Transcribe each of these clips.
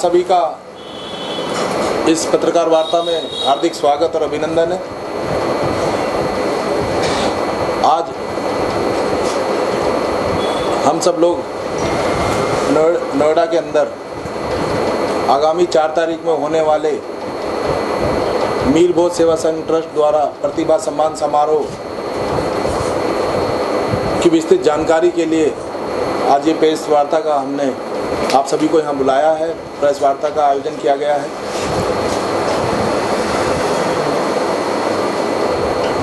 सभी का इस पत्रकार वार्ता में हार्दिक स्वागत और अभिनंदन है। आज हम सब लोग नोएडा के अंदर आगामी 4 तारीख में होने वाले मीर भोज सेवा संघ ट्रस्ट द्वारा प्रतिभा सम्मान समारोह की विस्तृत जानकारी के लिए आज ये प्रेस वार्ता का हमने आप सभी को यहाँ बुलाया है। प्रेस वार्ता का आयोजन किया गया है।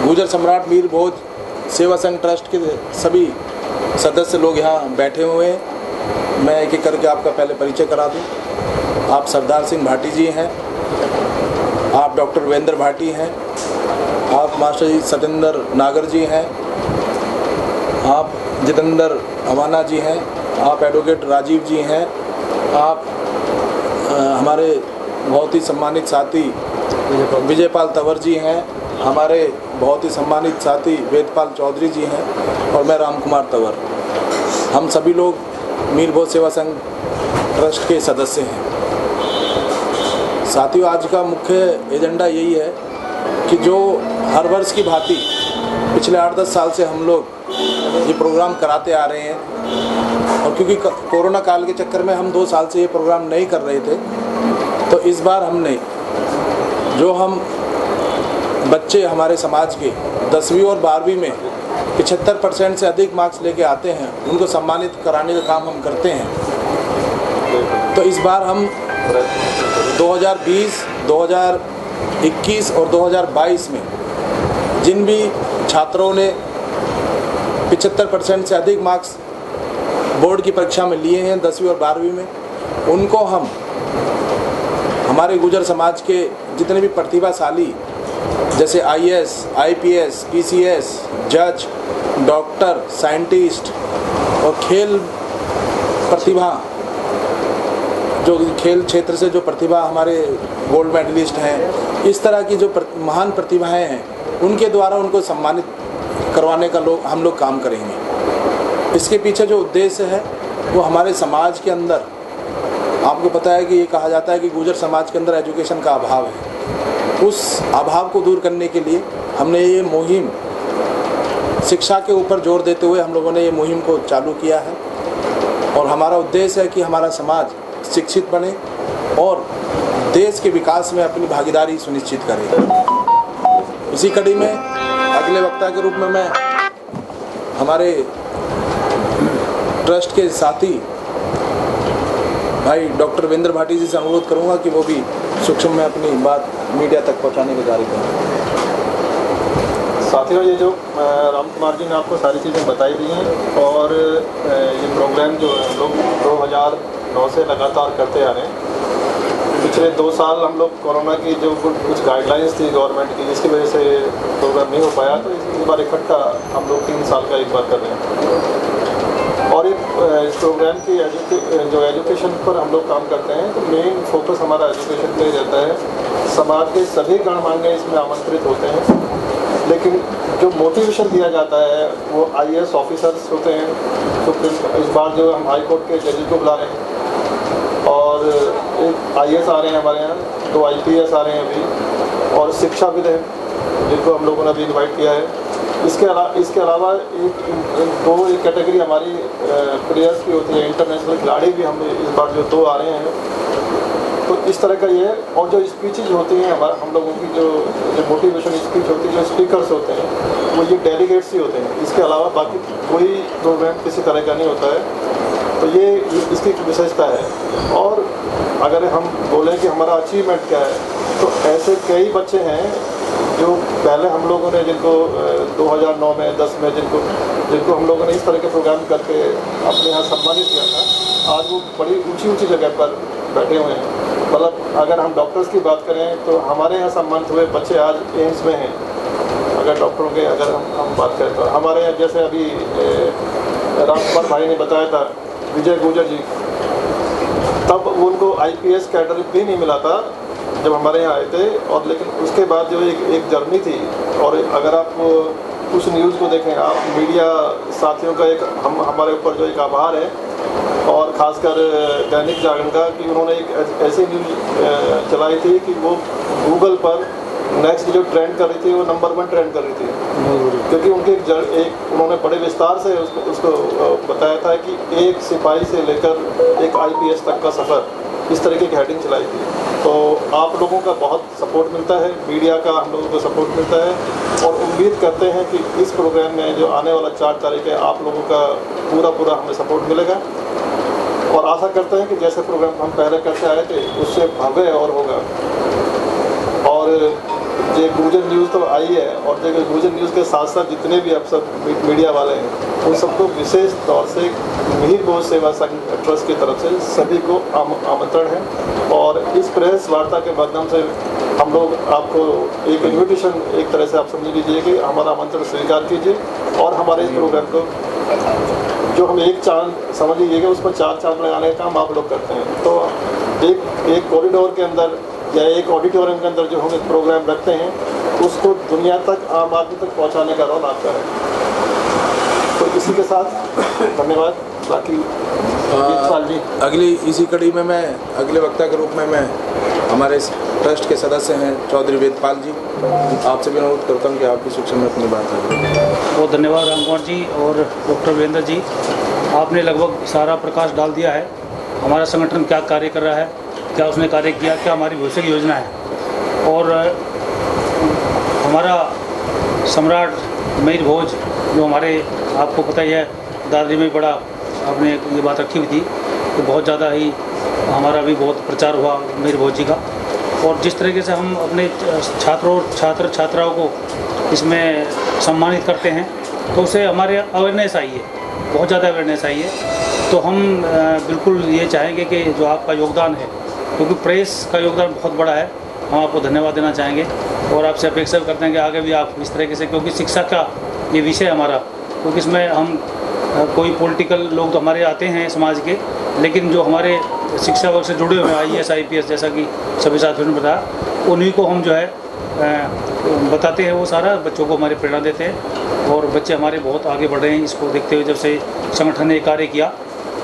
गुर्जर सम्राट मीर भोज सेवा संघ ट्रस्ट के सभी सदस्य लोग यहाँ बैठे हुए हैं। मैं एक एक करके आपका पहले परिचय करा दूँ। आप सरदार सिंह भाटी जी हैं, आप डॉक्टर वीरेंद्र भाटी हैं, आप मास्टर जी सतेंद्र नागर जी हैं, आप जितेंद्र अवाना जी हैं, आप एडवोकेट राजीव जी हैं, आप हमारे बहुत ही सम्मानित साथी विजयपाल तंवर जी हैं, हमारे बहुत ही सम्मानित साथी वेदपाल चौधरी जी हैं और मैं राम कुमार तंवर। हम सभी लोग मीर भोज सेवा संघ ट्रस्ट के सदस्य हैं। साथियों, आज का मुख्य एजेंडा यही है कि जो हर वर्ष की भांति पिछले 8-10 साल से हम लोग ये प्रोग्राम कराते आ रहे हैं और क्योंकि कोरोना काल के चक्कर में हम 2 साल से ये प्रोग्राम नहीं कर रहे थे, तो इस बार हमने जो हम बच्चे हमारे समाज के 10वीं और 12वीं में 75% से अधिक मार्क्स लेके आते हैं, उनको सम्मानित कराने का काम हम करते हैं। तो इस बार हम 2020, 2021 और 2022 में जिन भी छात्रों ने 75% से अधिक मार्क्स बोर्ड की परीक्षा में लिए हैं 10वीं और 12वीं में, उनको हम हमारे गुर्जर समाज के जितने भी प्रतिभाशाली जैसे IAS, IPS, PCS, जज, डॉक्टर, साइंटिस्ट और खेल प्रतिभा, जो खेल क्षेत्र से जो प्रतिभा हमारे गोल्ड मेडलिस्ट हैं, इस तरह की जो महान प्रतिभाएं हैं, उनके द्वारा उनको सम्मानित करवाने का हम लोग काम करेंगे। इसके पीछे जो उद्देश्य है वो हमारे समाज के अंदर, आपको पता है कि ये कहा जाता है कि गुर्जर समाज के अंदर एजुकेशन का अभाव है। उस अभाव को दूर करने के लिए हमने ये मुहिम, शिक्षा के ऊपर जोर देते हुए हम लोगों ने ये मुहिम को चालू किया है और हमारा उद्देश्य है कि हमारा समाज शिक्षित बने और देश के विकास में अपनी भागीदारी सुनिश्चित करे। इसी कड़ी में अगले वक्ता के रूप में मैं हमारे ट्रस्ट के साथी भाई डॉक्टर वीरेंद्र भाटी जी से अनुरोध करूंगा कि वो भी सूक्ष्म में अपनी बात मीडिया तक पहुंचाने की जारी करें। साथियों, ये जो राम कुमार जी ने आपको सारी चीज़ें बताई दी हैं और ये प्रोग्राम जो हम लोग 2009 से लगातार करते आ रहे हैं। पिछले 2 साल हम लोग कोरोना की जो कुछ गाइडलाइंस थी गवर्नमेंट की, जिसकी वजह से प्रोग्राम नहीं हो पाया, तो इस बार इकट्ठा हम लोग 3 साल का एक बार कर रहे हैं। और इस प्रोग्राम की जो एजुकेशन पर हम लोग काम करते हैं, तो मेन फोकस हमारा एजुकेशन पे रहता है। समाज के सभी गणमान्य इसमें आमंत्रित होते हैं, लेकिन जो मोटिवेशन दिया जाता है वो IAS ऑफिसर्स होते हैं। तो इस बार जो हम हाई कोर्ट के जजेस को बुला रहे हैं और एक IAS आ रहे हैं हमारे यहाँ, 2 IPS आ रहे हैं अभी, और शिक्षाविद हैं जिनको हम लोगों ने अभी इन्वाइट किया है। इसके अलावा एक कैटेगरी हमारी प्लेयर्स की होती है, इंटरनेशनल खिलाड़ी भी हम इस बार जो 2 आ रहे हैं। तो इस तरह का ये, और जो स्पीचेज होती हैं हम लोगों की, जो मोटिवेशन स्पीच होती है, जो स्पीकर्स होते हैं, वो ये डेलीगेट्स ही होते हैं। इसके अलावा बाकी कोई प्रोग्राम किसी तरह का नहीं होता है। तो ये इसकी विशेषता है। और अगर हम बोलें कि हमारा अचीवमेंट क्या है, तो ऐसे कई बच्चे हैं जो पहले हम लोगों ने, जिनको 2009 में 10 में जिनको हम लोगों ने इस तरह के प्रोग्राम करके अपने यहाँ सम्मानित किया था, आज वो बड़ी ऊंची जगह पर बैठे हुए हैं। मतलब अगर हम डॉक्टर्स की बात करें तो हमारे यहाँ सम्मानित हुए बच्चे आज एम्स में हैं। अगर डॉक्टरों के अगर हम बात करें तो हमारे यहाँ जैसे अभी राम कुमार भाई ने बताया था, विजय गुर्जर जी, तब उनको IPS कैडर भी नहीं मिला था जब हमारे यहाँ आए थे। और लेकिन उसके बाद जो एक जर्नी थी, और अगर आप उस न्यूज़ को देखें, आप मीडिया साथियों का एक हमारे ऊपर जो एक आभार है और ख़ासकर दैनिक जागरण का कि उन्होंने एक ऐसी न्यूज़ चलाई थी कि वो गूगल पर नेक्स्ट जो ट्रेंड कर रही थी वो नंबर 1 ट्रेंड कर रही थी, क्योंकि उनके एक उन्होंने बड़े विस्तार से उसको बताया था कि एक सिपाही से लेकर एक IPS तक का सफ़र, इस तरीके की हेडिंग चलाई थी। तो आप लोगों का बहुत सपोर्ट मिलता है, मीडिया का हम लोगों को सपोर्ट मिलता है और उम्मीद करते हैं कि इस प्रोग्राम में जो आने वाला 4 तारीख है आप लोगों का पूरा हमें सपोर्ट मिलेगा और आशा करते हैं कि जैसे प्रोग्राम हम पहले करते आए थे उससे भव्य और होगा। और ये गुर्जर न्यूज़ तो आई है और जो गुर्जर न्यूज़ के साथ साथ जितने भी अब सब मीडिया वाले हैं उन सबको विशेष तौर से मिहिर भोज सेवा संघ ट्रस्ट की तरफ से सभी को आमंत्रण है और इस प्रेस वार्ता के माध्यम से हम लोग आपको एक इन्विटेशन एक तरह से आप समझ लीजिए कि हमारा आमंत्रण स्वीकार कीजिए और हमारे इस प्रोग्राम को जो हम एक चांद समझ लीजिएगा उसमें 4 चांद लगाने का काम आप लोग करते हैं। तो एक कॉरिडोर के अंदर या एक ऑडिटोरियम के अंदर जो हम एक प्रोग्राम रखते हैं उसको दुनिया तक, आम आदमी तक पहुंचाने का रोल आपका है। तो इसी के साथ धन्यवाद। बाकी जी अगली इसी कड़ी में मैं अगले वक्ता के रूप में मैं हमारे ट्रस्ट के सदस्य हैं चौधरी वेदपाल जी, आपसे भी अनुरोध करता हूं कि आप भी सूक्ष्म में अपनी बात करें। बहुत धन्यवाद राम कुमार जी और डॉक्टर वीरेंद्र जी, आपने लगभग सारा प्रकाश डाल दिया है हमारा संगठन क्या कार्य कर रहा है, क्या उसने कार्य किया, क्या हमारी भविष्य की योजना है। और हमारा सम्राट मिहिर भोज जो हमारे आपको पता ही है दादरी में बड़ा आपने ये बात रखी हुई थी तो बहुत ज़्यादा ही हमारा भी बहुत प्रचार हुआ मिहिर भोज जी का। और जिस तरीके से हम अपने छात्रों और छात्राओं को इसमें सम्मानित करते हैं तो उससे हमारे अवेयरनेस आई है, बहुत ज़्यादा अवेयरनेस आई है। तो हम बिल्कुल ये चाहेंगे कि जो आपका योगदान है, क्योंकि प्रेस का योगदान बहुत बड़ा है, हम आपको धन्यवाद देना चाहेंगे और आपसे अपेक्षा करते हैं कि आगे भी आप इस तरीके से, क्योंकि शिक्षा का ये विषय हमारा, क्योंकि इसमें हम कोई पॉलिटिकल लोग तो हमारे आते हैं समाज के, लेकिन जो हमारे शिक्षा वर्ग से जुड़े हुए हैं IAS IPS जैसा कि सभी साथियों ने बताया, उन्हीं को हम जो है बताते हैं, वो सारा बच्चों को हमारे प्रेरणा देते हैं और बच्चे हमारे बहुत आगे बढ़ रहे हैं। इसको देखते हुए जब से संगठन ने कार्य किया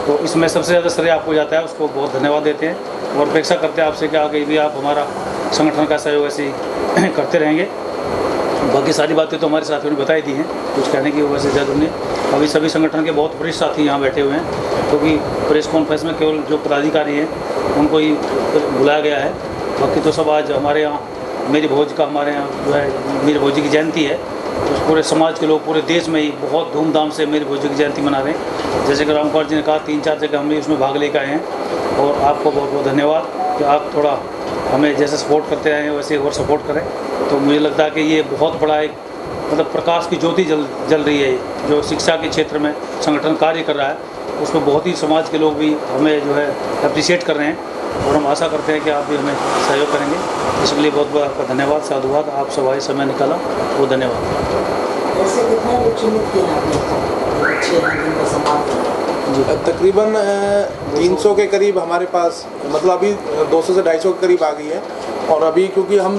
तो इसमें सबसे ज़्यादा श्रेय आपको जाता है, उसको बहुत धन्यवाद देते हैं और अपेक्षा करते हैं आपसे कि आगे भी आप हमारा संगठन का सहयोग ऐसे ही करते रहेंगे। बाकी सारी बातें तो हमारे साथियों ने बताई दी हैं, कुछ कहने की वजह से ज़रूर नहीं। अभी सभी संगठन के बहुत वरिष्ठ साथी यहाँ बैठे हुए हैं, क्योंकि प्रेस कॉन्फ्रेंस में केवल जो पदाधिकारी हैं उनको ही बुलाया गया है। बाकी तो सब आज हमारे यहाँ मिहिर भोज का, हमारे यहाँ जो है मिहिर भोज की जयंती है, तो पूरे समाज के लोग पूरे देश में ही बहुत धूमधाम से मिहिर भोज की जयंती मना रहे हैं। जैसे कि राम कुमार जी ने कहा 3-4 जगह हम भी उसमें भाग लेकर आए हैं और आपको बहुत बहुत धन्यवाद कि आप थोड़ा हमें जैसे सपोर्ट करते आए हैं वैसे और सपोर्ट करें। तो मुझे लगता है कि ये बहुत बड़ा एक मतलब प्रकाश की ज्योति जल रही है, जो शिक्षा के क्षेत्र में संगठन कार्य कर रहा है, उसमें बहुत ही समाज के लोग भी हमें जो है अप्रिशिएट कर रहे हैं और हम आशा करते हैं कि आप भी हमें सहयोग करेंगे। इसके लिए बहुत बहुत आपका धन्यवाद, साधुवाद, आप सब आए समय निकाला, वो धन्यवाद। ऐसे कितने बच्चे मिलते हैं आपने बच्चे हैं जिनका सम्मान करना? तकरीबन 300 के करीब हमारे पास, मतलब अभी 200 से 250 के करीब आ गई है। और अभी क्योंकि हम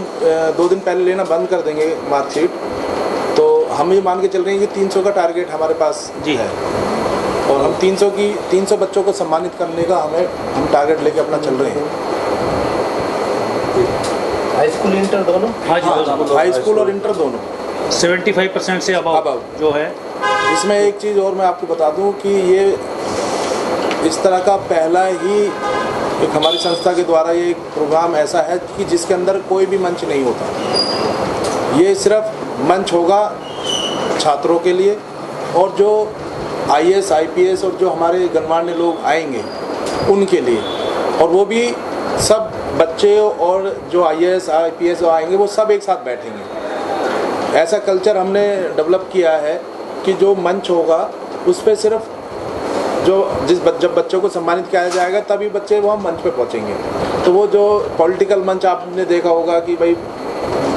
2 दिन पहले लेना बंद कर देंगे मार्कशीट, तो हम ये मान के चल रहे हैं कि 300 का टारगेट हमारे पास जी है और हम 300 बच्चों को सम्मानित करने का हम टारगेट लेके अपना चल रहे हैं। हाई स्कूल इंटर दोनों? हाँ जी, हाई स्कूल और इंटर दोनों 75% से अबव जो है। इसमें एक चीज़ और मैं आपको बता दूं कि ये इस तरह का पहला ही एक हमारी संस्था के द्वारा ये एक प्रोग्राम ऐसा है कि जिसके अंदर कोई भी मंच नहीं होता। ये सिर्फ मंच होगा छात्रों के लिए और जो IAS IPS और जो हमारे गणमान्य लोग आएंगे उनके लिए, और वो भी सब बच्चे और जो IAS IPS आएंगे वो सब एक साथ बैठेंगे। ऐसा कल्चर हमने डेवलप किया है कि जो मंच होगा उस पर सिर्फ जब बच्चों को सम्मानित किया जाएगा तभी बच्चे वहाँ मंच पे पहुँचेंगे। तो वो जो पॉलिटिकल मंच आपने देखा होगा कि भाई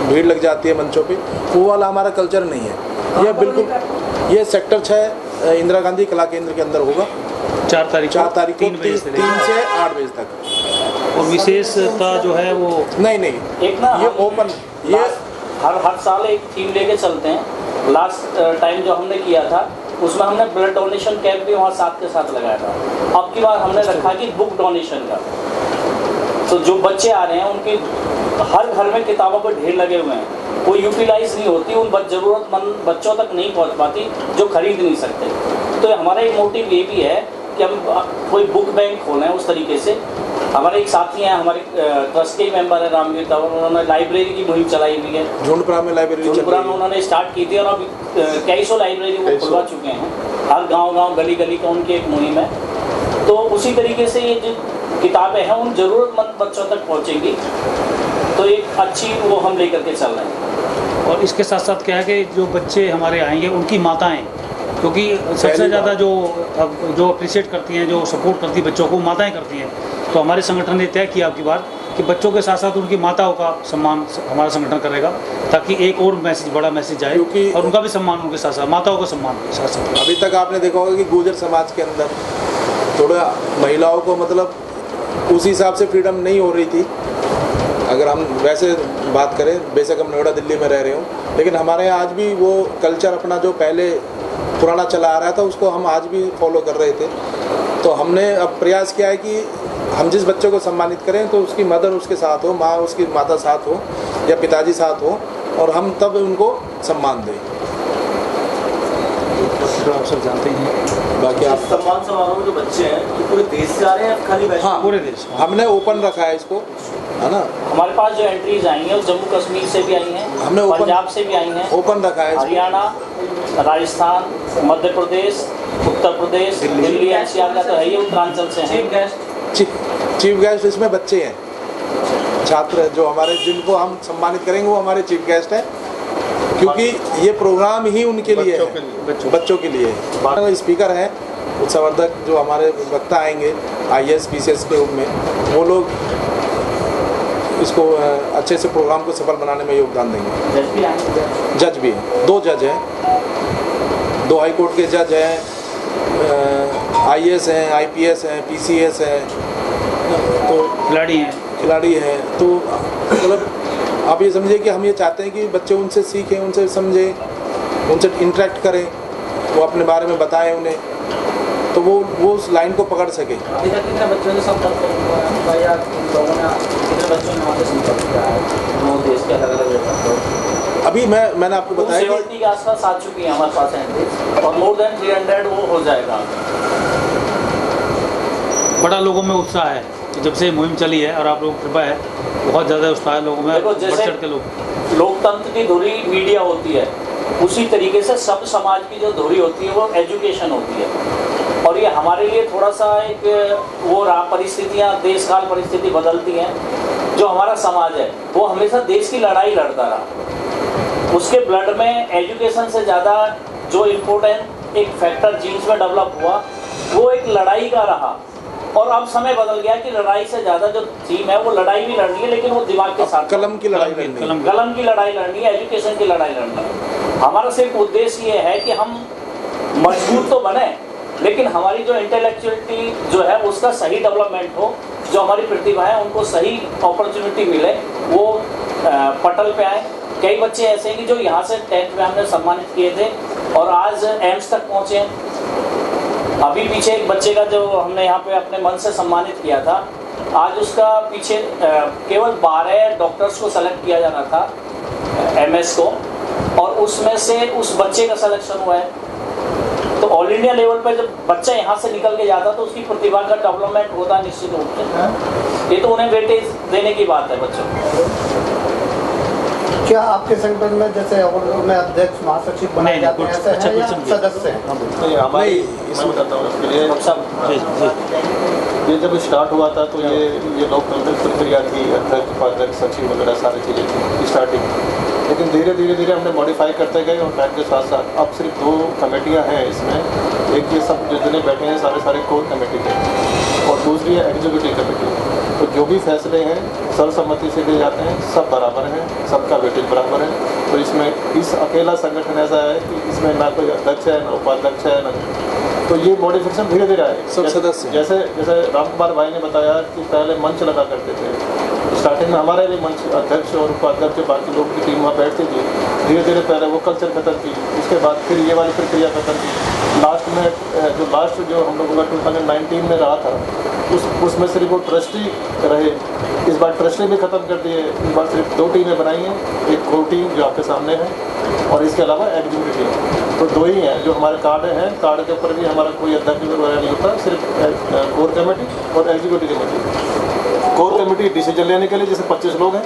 भीड़ लग जाती है मंचों पे, वो वाला हमारा कल्चर नहीं है। ये बिल्कुल ये सेक्टर 6 इंदिरा गांधी कला केंद्र के अंदर होगा 4 तारीख को 3 से 8 बजे तक। और विशेषता जो है वो नहीं एक ना ये ओपन, ये हर साल एक थीम लेके चलते हैं। लास्ट टाइम जो हमने किया था उसमें हमने ब्लड डोनेशन कैंप भी वहाँ साथ के साथ लगाया था। अब की बार हमने रखा कि बुक डोनेशन का, तो जो बच्चे आ रहे हैं उनके हर घर में किताबों के ढेर लगे हुए हैं, वो यूटिलाइज नहीं होती, उन ज़रूरतमंद बच्चों तक नहीं पहुँच पाती जो खरीद नहीं सकते। तो हमारा एक मोटिव ये भी है कि हम कोई बुक बैंक खोलें उस तरीके से। हमारे एक साथी हैं, हमारे ट्रस्टी मेंबर है रामवीर तंवर, उन्होंने लाइब्रेरी की मुहिम चलाई हुई है। झुंडपुरा में लाइब्रेरी में उन्होंने स्टार्ट की थी और अभी कई सौ लाइब्रेरी वो खुलवा चुके हैं। हर गांव गली गली का उनकी एक मुहिम है। तो उसी तरीके से ये जो किताबें हैं उन ज़रूरतमंद बच्चों तक पहुँचेंगी, तो एक अच्छी वो हम लेकर के चल रहे हैं। और इसके साथ साथ क्या है कि जो बच्चे हमारे आएंगे उनकी माताएं, क्योंकि सबसे ज़्यादा जो अप्रिशिएट करती हैं, जो सपोर्ट करती हैं बच्चों को, माताएं करती हैं। तो हमारे संगठन ने तय किया आपकी बार कि बच्चों के साथ साथ उनकी माताओं का सम्मान हमारा संगठन करेगा, ताकि एक और मैसेज, बड़ा मैसेज जाए, क्योंकि और उनका भी सम्मान उनके साथ साथ, माताओं का सम्मान के साथ साथ। अभी तक आपने देखा होगा कि गुर्जर समाज के अंदर थोड़ा महिलाओं को मतलब उस हिसाब से फ्रीडम नहीं हो रही थी। अगर हम वैसे बात करें, बेशक हम नोएडा दिल्ली में रह रहे हों, लेकिन हमारे यहाँ आज भी वो कल्चर अपना जो पहले पुराना चला आ रहा था उसको हम आज भी फॉलो कर रहे थे। तो हमने अब प्रयास किया है कि हम जिस बच्चे को सम्मानित करें तो उसकी मदर उसके साथ हो, माँ उसकी माता साथ हो या पिताजी साथ हो, और हम तब उनको सम्मान दें। आप सब जानते हैं। बाकी आप सम्मान समारोह में जो बच्चे हैं ये पूरे देश से आ रहे हैं, खाली वैष्णो? हाँ, पूरे देश हमने ओपन रखा है इसको, है ना। हमारे पास जो एंट्रीज आई हैं वो जम्मू कश्मीर से भी आई हैं, हमने पंजाब से भी आई हैं, ओपन रखा है इसको। हरियाणा, राजस्थान, मध्य प्रदेश, उत्तर प्रदेश, दिल्ली एनसीआर का तो है ही, उत्तरांचल से हैं। चीफ गेस्ट इसमें बच्चे हैं, छात्र जो हमारे, जिनको हम सम्मानित करेंगे वो हमारे चीफ गेस्ट हैं, क्योंकि ये प्रोग्राम ही उनके लिए है, बच्चों के लिए। स्पीकर हैं उत्साहवर्धक, जो हमारे वक्ता आएंगे IAS PCS के रूप में, वो लोग इसको अच्छे से प्रोग्राम को सफल बनाने में योगदान देंगे। जज भी हैं, 2 जज हैं, 2 हाई कोर्ट के जज हैं, IAS हैं, IPS हैं, PCS हैं, तो खिलाड़ी हैं। तो मतलब आप ये समझिए कि हम ये चाहते हैं कि बच्चे उनसे सीखें, उनसे समझें, उनसे इंटरेक्ट करें, वो अपने बारे में बताएं उन्हें, तो वो उस लाइन को पकड़ सके। अभी तक कितने बच्चों ने संपर्क किया या लोगों ने, कितने बच्चों ने वहाँ पे संपर्क किया है, वो देश के अलग अलग जगह? अभी मैंने आपको बताया 270 के आसपास आ चुकी है हमारे पास एंट्रीज, और मोर देन 300 वो हो जाएगा। बड़ा लोगों में उत्साह है, जब से मुहिम चली है और आप लोगों की कृपा है, बहुत ज़्यादा उत्साह है लोगों में। देखो, जैसे बढ़ चढ़ के लोग, लोकतंत्र की धुरी मीडिया होती है, उसी तरीके से सब समाज की जो धुरी होती है वो एजुकेशन होती है। और ये हमारे लिए थोड़ा सा एक वो परिस्थितियाँ, देश काल परिस्थिति बदलती हैं। जो हमारा समाज है वो हमेशा देश की लड़ाई लड़ता रहा, उसके ब्लड में एजुकेशन से ज़्यादा जो इम्पोर्टेंट एक फैक्टर जीन्स में डेवलप हुआ वो एक लड़ाई का रहा। और अब समय बदल गया कि लड़ाई से ज़्यादा जो थीम है वो लड़ाई भी लड़नी है, लेकिन वो दिमाग के साथ, कलम की लड़ाई लड़नी है, कलम की लड़ाई लड़नी है, एजुकेशन की लड़ाई लड़नी है। हमारा सिर्फ उद्देश्य ये है कि हम मजबूत तो बने, लेकिन हमारी जो इंटेलेक्चुअलिटी जो है उसका सही डेवलपमेंट हो, जो हमारी प्रतिभा है उनको सही अपॉर्चुनिटी मिले, वो पटल पे आए। कई बच्चे ऐसे हैं कि जो यहाँ से 10th में हमने सम्मानित किए थे और आज एम्स तक पहुँचे हैं। अभी पीछे एक बच्चे का जो हमने यहाँ पे अपने मन से सम्मानित किया था, आज उसका पीछे केवल 12 डॉक्टर्स को सेलेक्ट किया जाना था, MS को, और उसमें से उस बच्चे का सिलेक्शन हुआ है। तो ऑल इंडिया लेवल पे जब बच्चा यहाँ से निकल के जाता तो उसकी प्रतिभा का डेवलपमेंट होता निश्चित रूप से। ये तो उन्हें वेटेज देने की बात है बच्चों को। क्या आपके संगठन में जैसे में अध्यक्ष महासचिव बनाए जाते हैं, ऐसे हैं या सदस्य हैं? तो हमारी, मैं बताता हूँ इसके लिए, ये जब स्टार्ट हुआ था तो ये लोकतांत्रिक प्रक्रिया थी, अध्यक्ष उपाध्यक्ष सचिव वगैरह सारी चीज़ें थी स्टार्टिंग। लेकिन धीरे धीरे हमने मॉडिफाई करते गए और टाइम के साथ साथ अब सिर्फ 2 कमेटियाँ हैं इसमें। एक ये सब जितने बैठे हैं सारे कोर कमेटी के, और दूसरी है एग्जीक्यूटिव कमेटी। तो जो भी फैसले हैं सर्वसम्मति से लिए जाते हैं, सब बराबर हैं, सबका वेटेज बराबर है। तो इसमें इस अकेला संगठन ऐसा है कि इसमें ना कोई अध्यक्ष है, ना उपाध्यक्ष है, ना, तो ये मॉडिफिकेशन धीरे धीरे आए। सब सदस्य जैसे राम कुमार भाई ने बताया कि पहले मंच लगा करते थे स्टार्टिंग में हमारे भी मंच अध्यक्ष और उपाध्यक्ष बाकी लोग की टीम वहाँ बैठती थी। धीरे धीरे पहले वो कल्चर खत्म की, उसके बाद फिर ये वाली प्रक्रिया खत्म की। लास्ट में जो हम लोगों का 2019 में रहा था, उसमें सिर्फ वो ट्रस्टी रहे। इस बार ट्रस्टी भी ख़त्म कर दिए। इस बार सिर्फ 2 टीमें बनाई हैं, एक कोर टीम जो आपके सामने है और इसके अलावा एग्जीक्यूटिव टीम। तो 2 ही हैं जो हमारे कार्ड हैं। कार्ड के ऊपर भी हमारा कोई अध्यक्ष वगैरह नहीं होता, सिर्फ कोर कमेटी और executive committee. Core committee decision लेने के लिए जैसे 25 लोग हैं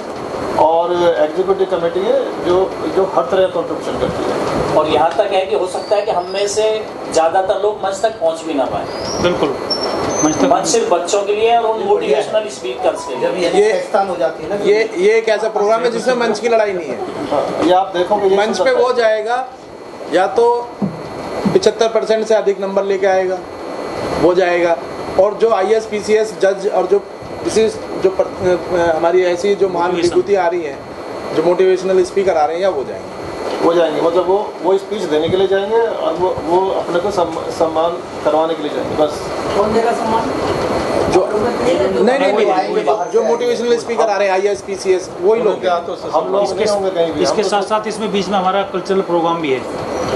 और एग्जीक्यूटिव कमेटी है जो हर तरह का कंट्रीब्यूशन करती है। और यहाँ तक है कि हो सकता है कि हम में से ज़्यादातर लोग मंच तक पहुँच भी ना पाए। बिल्कुल, मंच सिर्फ बच्चों के लिए और उन मोटिवेशनल स्पीकर्स के लिए। ये हो जाती है ना, ये एक ऐसा प्रोग्राम है जिसमें मंच की लड़ाई नहीं है। ये आप देखोगे मंच पे वो जाएगा या तो 75% से अधिक नंबर लेके आएगा, वो जाएगा। और जो IAS PCS जज और जो हमारी ऐसी जो महान विभूति आ रही हैं, जो मोटिवेशनल स्पीकर आ रहे हैं, या वो जाएंगे मतलब वो स्पीच देने के लिए जाएंगे और वो अपने को सम्मान करवाने के लिए जाएंगे बस। कौन देगा सम्मान? जो नहीं, जो मोटिवेशनल स्पीकर आ रहे हैं IAS PCS वही लोग। हम लोग नहीं होंगे कहीं भी। इसके साथ साथ इसमें बीच में हमारा कल्चरल प्रोग्राम भी है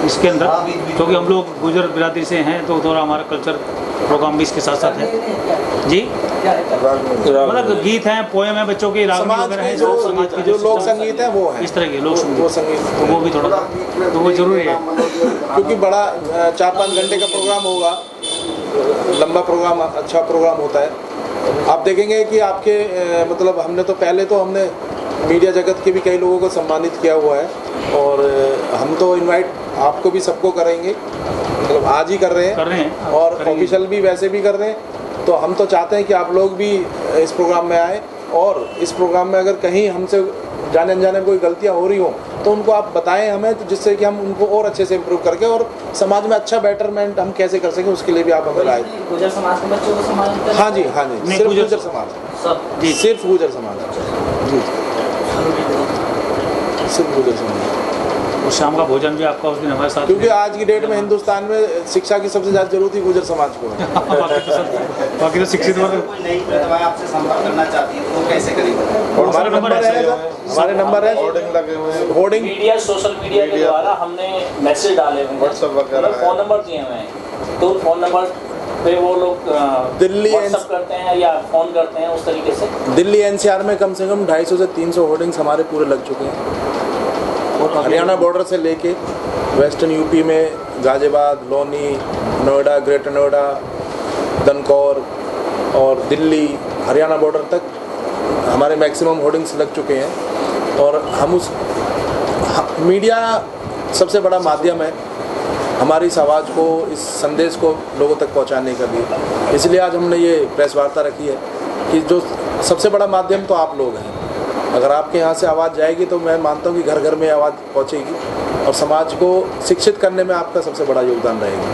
इसके अंदर, क्योंकि हम लोग गुजर बिरादरी से हैं तो थोड़ा हमारा कल्चर प्रोग्राम भी इसके साथ साथ है जी। मतलब गीत हैं, पोएम है, बच्चों के राग वगैरह हैं, जो लोक संगीत है वो है, इस तरह के लोक वो संगीत, तो वो भी थोड़ा तो वो जरूरी है, क्योंकि बड़ा 4-5 घंटे का प्रोग्राम होगा, लंबा प्रोग्राम, अच्छा प्रोग्राम होता है। आप देखेंगे कि आपके मतलब हमने मीडिया जगत के भी कई लोगों को सम्मानित किया हुआ है और हम तो इनवाइट आपको भी सबको करेंगे, मतलब आज ही कर रहे हैं और ऑफिशियल भी वैसे भी कर रहे हैं। तो हम तो चाहते हैं कि आप लोग भी इस प्रोग्राम में आए और इस प्रोग्राम में अगर कहीं हमसे जाने अनजाने में कोई गलतियां हो रही हो तो उनको आप बताएं हमें, तो जिससे कि हम उनको और अच्छे से इम्प्रूव करके और समाज में अच्छा बेटरमेंट हम कैसे कर सकें, उसके लिए भी आप हमें लाए। गुजर समाज के बच्चों को सम्मानित करें? हाँ जी, सिर्फ गुजर समाज, सिर्फ गुजर समाज जी, सिर्फ गुजर समाज। और शाम का भोजन भी आपका उस दिन हमारे साथ, क्योंकि आज की डेट में हिंदुस्तान में शिक्षा की सबसे ज़्यादा जरूरत ही गुजर समाज को है। बाकी तो शिक्षित वर्ग। कोई नई प्रतिभा आपसे संपर्क करना चाहती है तो वो कैसे करेगी? और हमारे नंबर है, होर्डिंग लगे हुए हैं, होर्डिंग मीडिया, सोशल मीडिया के द्वारा हमने मैसेज डाले हुए हैं, व्हाट्सएप वगैरह, फ़ोन नंबर दिए हुए हैं, तो फ़ोन नंबर पे वो लोग दिल्ली व्हाट्सएप करते हैं या फ़ोन करते हैं उस तरीके से। दिल्ली NCR में कम से कम 250 से 300 होर्डिंग्स हमारे पूरे लग चुके हैं। और हरियाणा बॉर्डर से लेके वेस्टर्न यूपी में गाजियाबाद, लोनी, नोएडा, ग्रेटर नोएडा, दनकौर और दिल्ली, हरियाणा बॉर्डर तक हमारे मैक्सिमम होर्डिंग्स लग चुके हैं। और हम मीडिया सबसे बड़ा माध्यम है हमारी इस आवाज़ को, इस संदेश को लोगों तक पहुंचाने के लिए। इसलिए आज हमने ये प्रेस वार्ता रखी है कि जो सबसे बड़ा माध्यम तो आप लोग हैं। अगर आपके यहाँ से आवाज़ जाएगी तो मैं मानता हूँ कि घर घर में आवाज़ पहुँचेगी और समाज को शिक्षित करने में आपका सबसे बड़ा योगदान रहेगा।